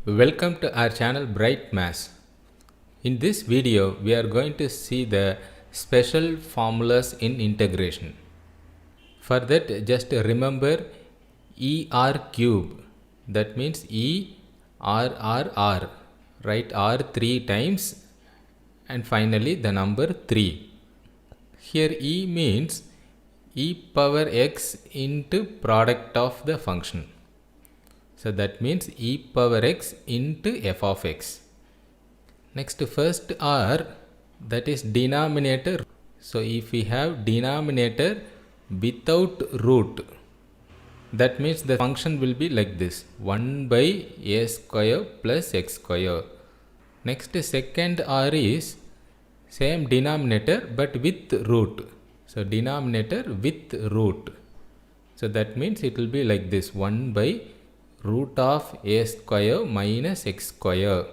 Welcome to our channel Bright Maths. In this video, we are going to see the special formulas in integration. For that, just remember ER cube. That means E R R R. Write R 3 times and finally the number 3. Here E means e power x into product of the function. So that means e power x into f of x. Next, first R, that is denominator. So if we have denominator without root, that means the function will be like this, 1 by a square plus x square. Next, second R is same denominator but with root. So denominator with root. So that means it will be like this, 1 by root of a square minus x square.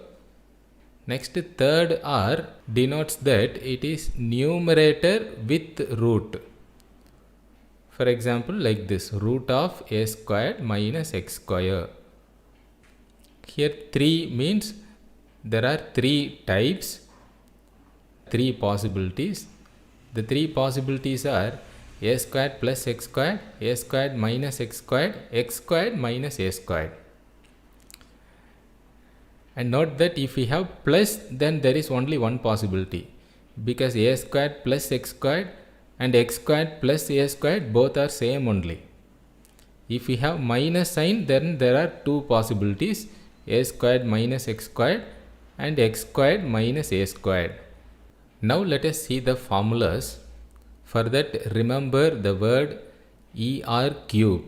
Next, third R denotes that it is numerator with root. For example, like this, root of a squared minus x square. Here 3 means there are 3 types, 3 possibilities. The 3 possibilities are a squared plus x squared, a squared minus x squared minus a squared. And note that if we have plus, then there is only one possibility, because a squared plus x squared and x squared plus a squared both are same only. If we have minus sign, then there are 2 possibilities, a squared minus x squared and x squared minus a squared. Now let us see the formulas. For that, remember the word ER cube.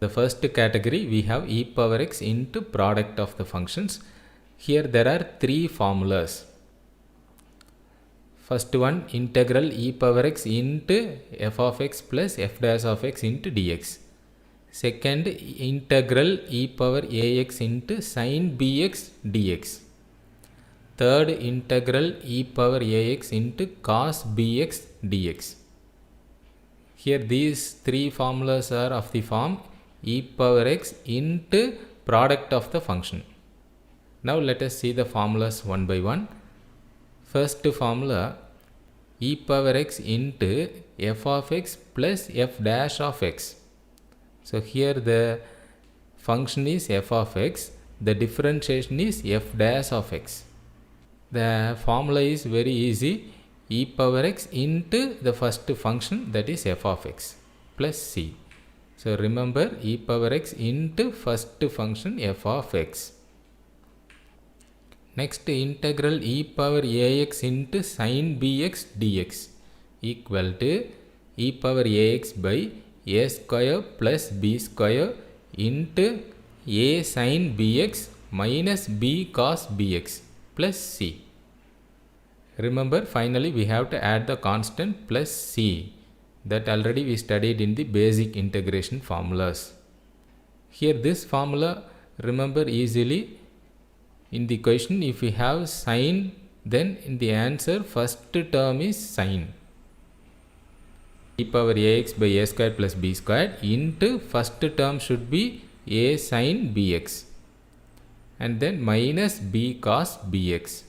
The first category, we have e power x into product of the functions. Here there are 3 formulas. First one, integral e power x into f of x plus f dash of x into dx. Second, integral e power ax into sin bx dx. Third, integral e power ax into cos bx dx. Here these 3 formulas are of the form e power x into product of the function. Now let us see the formulas one by one. First formula, e power x into f of x plus f dash of x. So here the function is f of x, the differentiation is f dash of x. The formula is very easy, e power x into the first function, that is f of x plus c. So remember, e power x into first function f of x. Next, integral e power ax into sin bx dx equal to e power ax by a square plus b square into a sin bx minus b cos bx plus c. Remember, finally we have to add the constant plus c. That already we studied in the basic integration formulas. Here this formula, remember easily. In the question, if we have sin, then in the answer first term is sin. E power ax by a squared plus b squared into first term should be a sin bx and then minus b cos bx.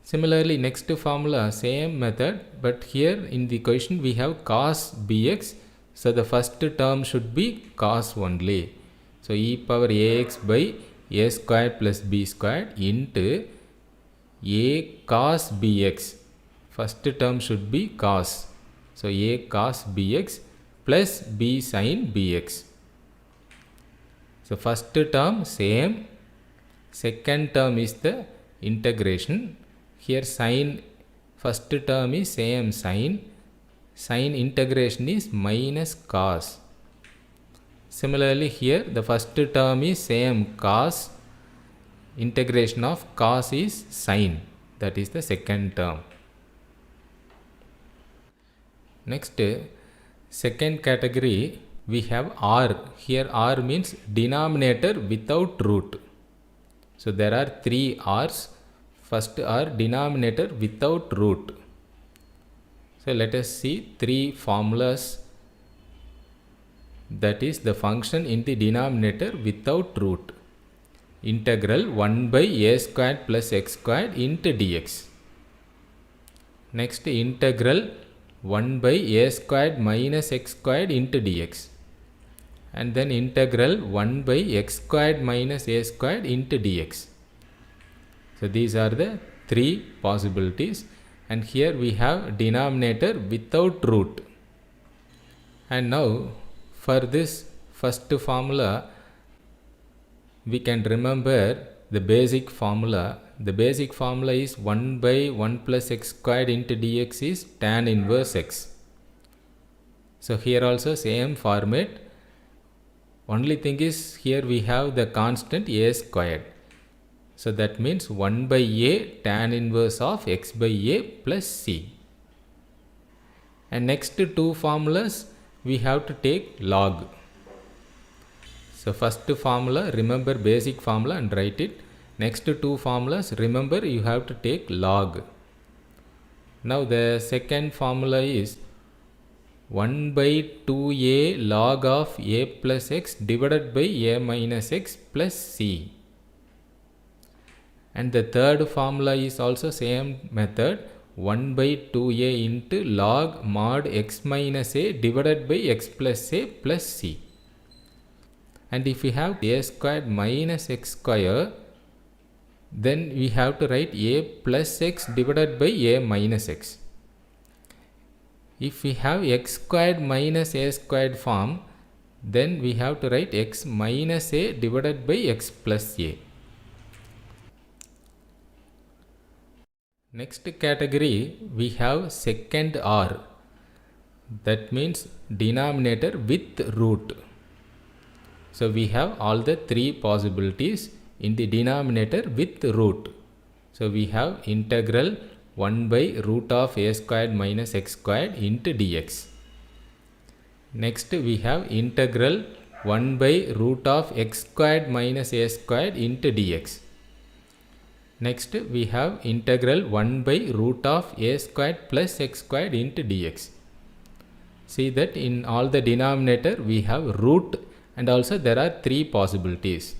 Similarly, next formula, same method, but here in the question we have cos bx, so the first term should be cos only. So e power ax by a squared plus b squared into a cos bx, first term should be cos, so a cos bx plus b sin bx. So first term same, second term is the integration. Here sin, first term is same sin integration is minus cos. Similarly here the first term is same cos, integration of cos is sin, that is the second term. Next, second category, we have R. Here R means denominator without root. So there are 3 R's. First R, denominator without root. So let us see 3 formulas. that is the function in the denominator without root. Integral 1 by a squared plus x squared into dx. Next, integral 1 by a squared minus x squared into dx. And then integral 1 by x squared minus a squared into dx. So these are the three possibilities, and here we have denominator without root. And now for this first formula, we can remember the basic formula. The basic formula is 1 by 1 plus x squared into dx is tan inverse x. So here also same format. Only thing is here we have the constant a squared. So that means 1 by a tan inverse of x by a plus c. And next two formulas we have to take log. So first formula, remember basic formula and write it. Next two formulas, remember you have to take log. Now the second formula is 1 by 2a log of a plus x divided by a minus x plus c. And the third formula is also same method, 1 by 2a into log mod x minus a divided by x plus a plus c. And if we have a squared minus x square, then we have to write a plus x divided by a minus x. If we have x squared minus a squared form, then we have to write x minus a divided by x plus a. Next category, we have second R. That means denominator with root. So we have all the three possibilities in the denominator with root. So we have integral 1 by root of a squared minus x squared into dx. Next we have integral 1 by root of x squared minus a squared into dx. Next we have integral 1 by root of a squared plus x squared into dx. See that in all the denominator we have root, and also there are three possibilities.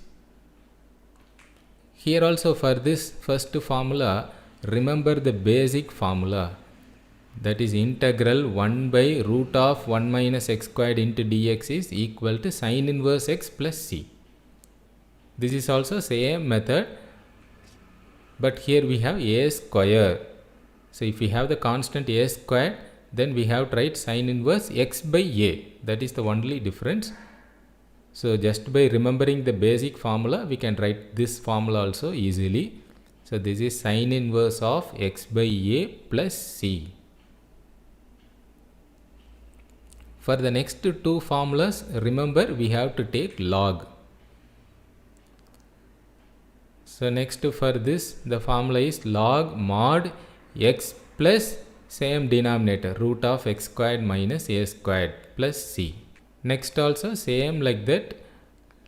Here also for this first formula, remember the basic formula, that is integral 1 by root of 1 minus x squared into dx is equal to sin inverse x plus c. This is also same method, but here we have a square. So if we have the constant a square, then we have to write sin inverse x by a. That is the only difference. So just by remembering the basic formula, we can write this formula also easily. So this is sin inverse of x by a plus c. For the next two formulas, remember we have to take log. So next for this, the formula is log mod x plus same denominator, root of x squared minus a squared plus c. Next also same like that,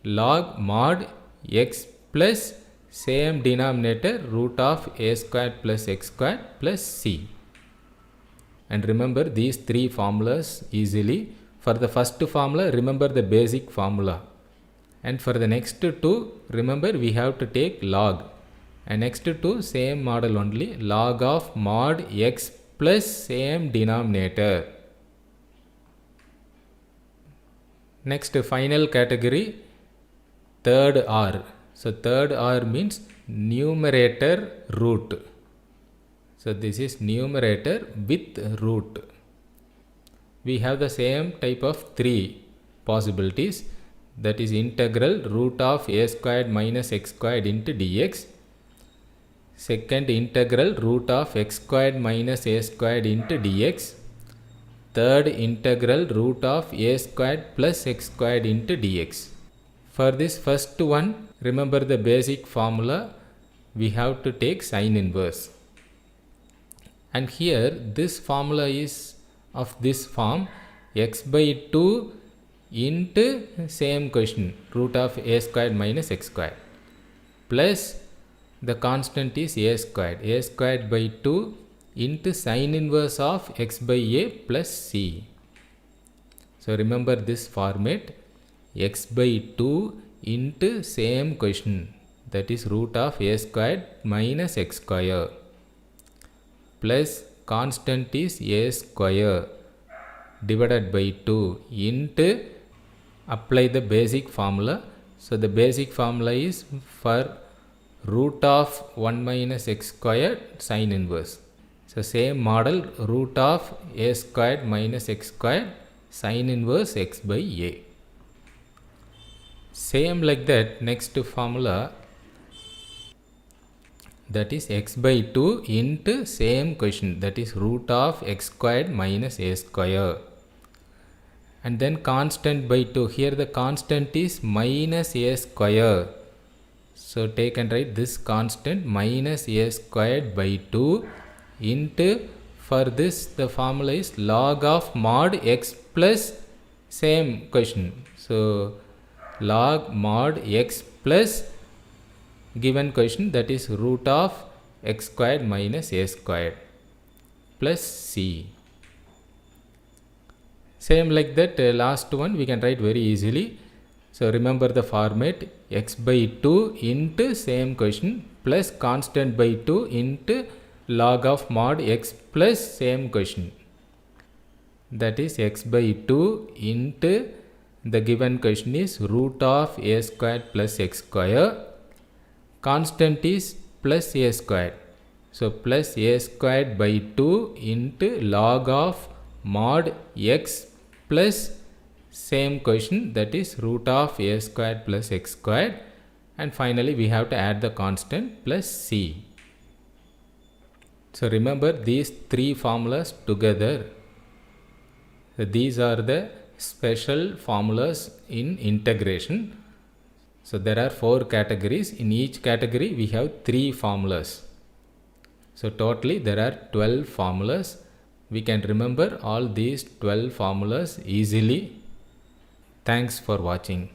log mod x plus same denominator, root of a squared plus x squared plus c. And remember these three formulas easily. For the first formula, remember the basic formula. And for the next two, remember we have to take log. And next two, same model only, log of mod x plus same denominator. Next final category, third R. So third R means numerator root. So this is numerator with root. We have the same type of three possibilities, that is integral root of a squared minus x squared into dx. Second, integral root of x squared minus a squared into dx. Third, integral root of a squared plus x squared into dx. For this first one, remember the basic formula, we have to take sin inverse. And here this formula is of this form, x by 2 into same question, root of a squared minus x squared, plus the constant is a squared by 2 into sin inverse of x by a plus c. So remember this format, x by 2 into same question, that is root of a squared minus x square, plus constant is a square divided by 2 into, apply the basic formula. So the basic formula is for root of 1 minus x squared sine inverse. So same model, root of a squared minus x squared sine inverse x by a. Same like that, next formula, that is x by 2 into same question, that is root of x squared minus a square, and then constant by 2. Here the constant is minus a square, so take and write this constant minus a squared by 2 into, for this the formula is log of mod x plus same question, so log mod x plus given question, that is root of x squared minus a squared plus c. Same like that, last one we can write very easily. So remember the format, x by 2 into same question plus constant by 2 into log of mod x plus same question, that is x by 2 into the given question is root of a squared plus x square, constant is plus a squared, so plus a squared by 2 into log of mod x plus same question, that is root of a squared plus x squared, and finally we have to add the constant plus c. So remember these three formulas together. So these are the special formulas in integration. So there are 4 categories. In each category we have 3 formulas. So totally there are 12 formulas. We can remember all these 12 formulas easily. Thanks for watching.